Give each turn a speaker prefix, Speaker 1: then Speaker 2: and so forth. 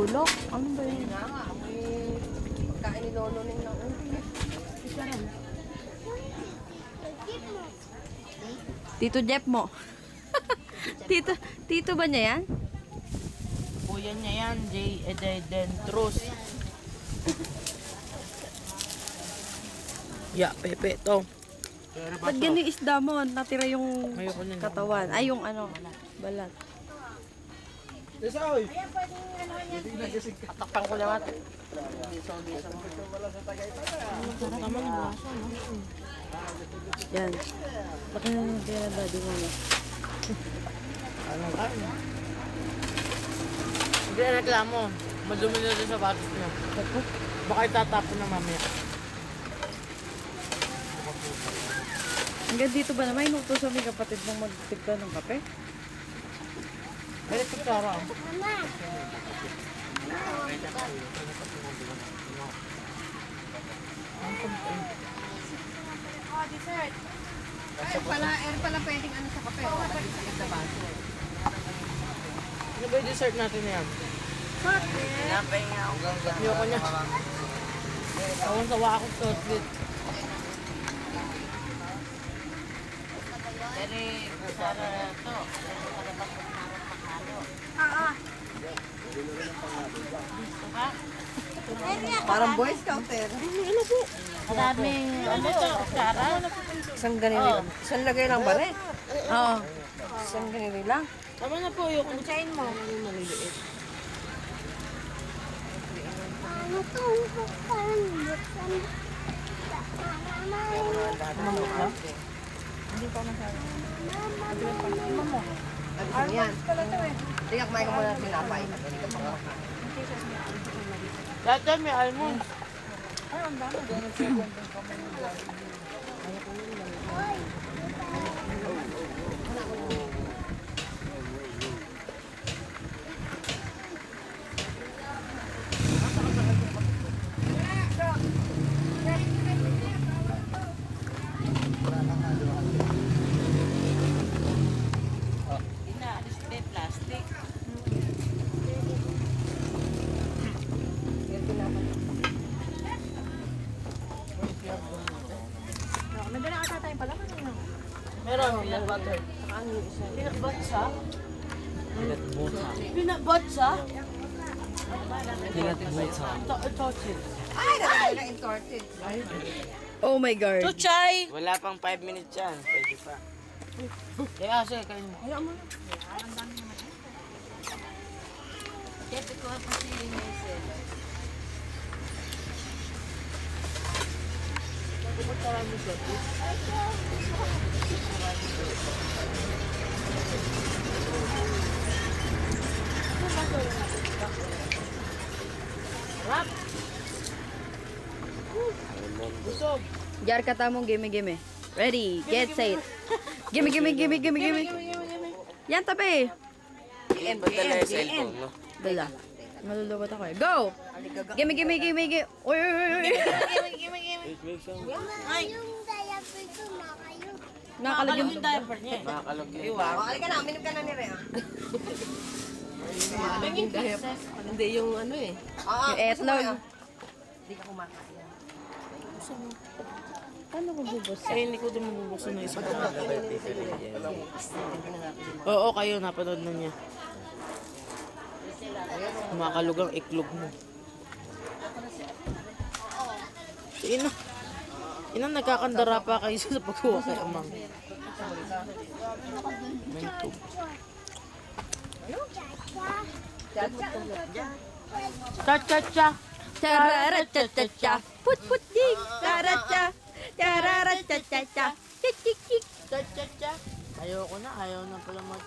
Speaker 1: bulok. Ano ba yun?
Speaker 2: Nga nga, may kain ni Lolo ning lang. Isa rin.
Speaker 1: Tito Jeff mo. Tito ba niya yan?
Speaker 3: Kuya niya yan, J. Edentros. Ya, Pepe, to.
Speaker 1: Ba't ganun yung isda mo? Natira yung
Speaker 3: Ayoko niyan.
Speaker 1: katawan. Ay, yung ano, balat.
Speaker 3: Tatakpan ko lang natin. Tama ng baso, no?
Speaker 1: Yan. Baka na yung pera daddy mo. No?
Speaker 3: Anong kain? Hindi na reklamo. Madumi na rin sa batos niya. Baka itatapon na mamaya.
Speaker 1: Hanggang dito ba naman, inutusan may kapatid mong magtigpa ng kape?
Speaker 3: Ay, kutsara.
Speaker 2: Oh, dessert. Air pala pwedeng ano sa kape. Oh, pwedeng sa baso.
Speaker 3: Ano ba yung dessert natin na yan? Ayoko niya. Sawa ako sa chocolate.
Speaker 2: Parang Boy Scout eh.
Speaker 3: Maraming ano to, kutsara.
Speaker 2: Isang ganito lang. Isang lagay lang ba rin?
Speaker 1: Oo.
Speaker 2: Isang ganito lang.
Speaker 3: Tama na po yung kutsain mo. Maliliit.
Speaker 2: Ano yan? Sige, kumain ka muna ng tinapay. Hindi ka pa
Speaker 3: Lahat yan may almonds. Meron, peanut butter. Peanut butter? Peanut butter?
Speaker 4: Peanut butter.
Speaker 3: Tortil.
Speaker 2: Ay, nalagay na entorted.
Speaker 1: Oh my God.
Speaker 3: Chuchay!
Speaker 4: Wala pang 5 minutes yan. Pwede pa.
Speaker 3: Kaya kasi, kain mo. Busog.
Speaker 1: Jar ka tamong gimme. Ready, get set. Gimme. Yan, tabi.
Speaker 4: Padala yung cellphone, no?
Speaker 1: Dala. Malulawat ako eh. Go! Gimme. Uy. Nakakalagyan.
Speaker 3: Yung diaper niya.
Speaker 4: Makakalog yun.
Speaker 2: Oh, alika na, minum ka na ni Rhea.
Speaker 3: Hindi yung ano eh.
Speaker 2: Oo,
Speaker 1: Yung etlog.
Speaker 2: Hindi ka kumakain.
Speaker 1: Paano ko bubos?
Speaker 3: Ay, hindi ko din mabubuksan ng isa. Oo, kayo, napanood na niya. Kumakalugang iklog mo. Si Ina, nagkakandara pa kayo sa pagkuha kay Amang. Mentog. Cha-cha-cha.
Speaker 1: Chararachachacha. Put dik. Characha. Chararachachacha. Chik.
Speaker 3: Cha-cha-cha. Ayoko na, ayaw na pala mag